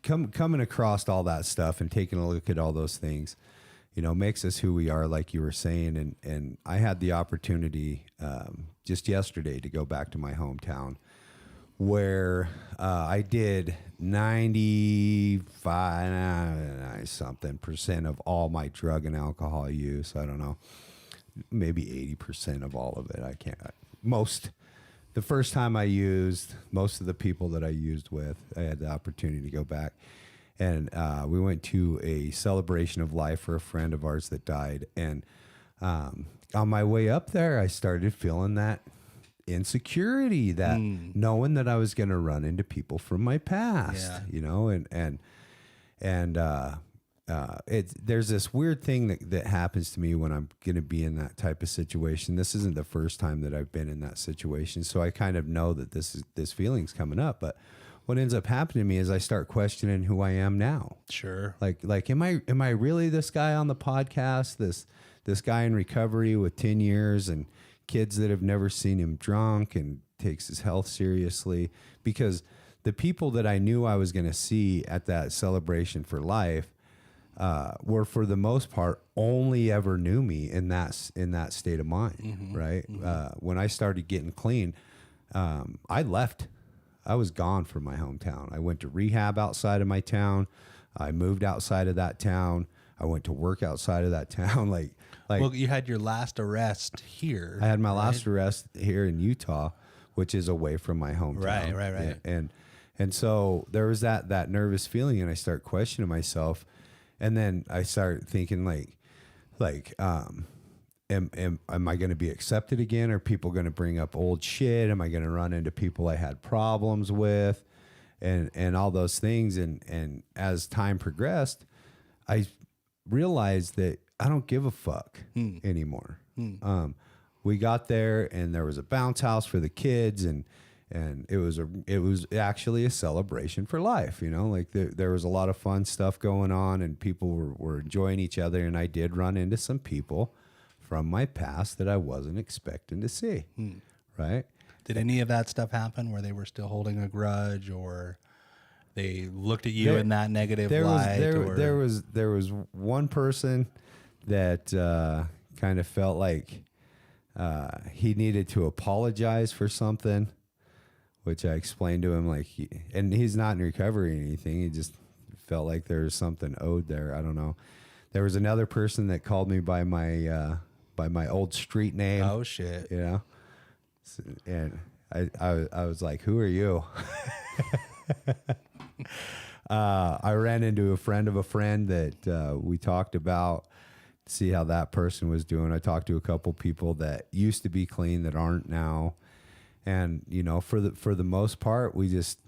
coming across all that stuff and taking a look at all those things, makes us who we are, like you were saying. And I had the opportunity just yesterday to go back to my hometown where I did 95% of all my drug and alcohol use. I don't know, maybe 80% of all of it. The first time I used, most of the people that I used with, I had the opportunity to go back. And we went to a celebration of life for a friend of ours that died. And on my way up there, I started feeling that insecurity, that knowing that I was going to run into people from my past, there's this weird thing that happens to me when I'm going to be in that type of situation. This isn't the first time that I've been in that situation, so I kind of know that this feeling's coming up. But what ends up happening to me is I start questioning who I am now. Sure. Like, am I really this guy on the podcast? This guy in recovery with 10 years and kids that have never seen him drunk and takes his health seriously? Because the people that I knew I was going to see at that celebration for life were, for the most part, only ever knew me in that state of mind, right? When I started getting clean, I left. I was gone from my hometown. I went to rehab outside of my town. I moved outside of that town. I went to work outside of that town. Well, you had your last arrest here. I had my last arrest here in Utah, which is away from my hometown. Right. And so there was that nervous feeling, and I start questioning myself. And then I start thinking am I going to be accepted again? Are people going to bring up old shit? Am I going to run into people I had problems with, and all those things? And as time progressed, I realized that I don't give a fuck anymore. We got there, and there was a bounce house for the kids, and it was actually a celebration for life. There was a lot of fun stuff going on, and people were enjoying each other. And I did run into some people from my past that I wasn't expecting to see. Right. Did any of that stuff happen where they were still holding a grudge, or they looked at you in that negative light? There was one person that kind of felt like he needed to apologize for something, which I explained to him, and he's not in recovery or anything. He just felt like there was something owed there. I don't know. There was another person that called me by my old street name. Oh shit. And I was like, who are you? I ran into a friend of a friend that we talked about, see how that person was doing. I talked to a couple people that used to be clean that aren't now. And, for the most part, we just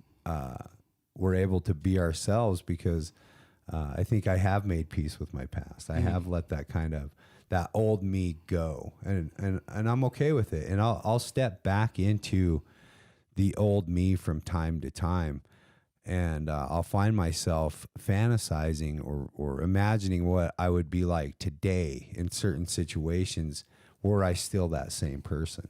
were able to be ourselves because I think I have made peace with my past. I have let that old me go, and I'm okay with it. And I'll step back into the old me from time to time, and I'll find myself fantasizing or imagining what I would be like today in certain situations were I still that same person.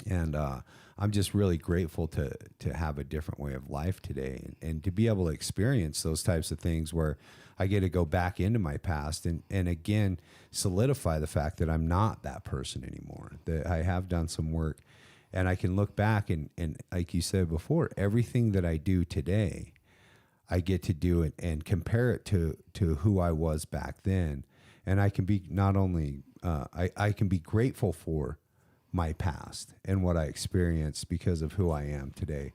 And I'm just really grateful to have a different way of life today, and to be able to experience those types of things where I get to go back into my past and again solidify the fact that I'm not that person anymore, that I have done some work, and I can look back and like you said before, everything that I do today, I get to do it and compare it to who I was back then. And I can be not only, I can be grateful for my past and what I experienced because of who I am today.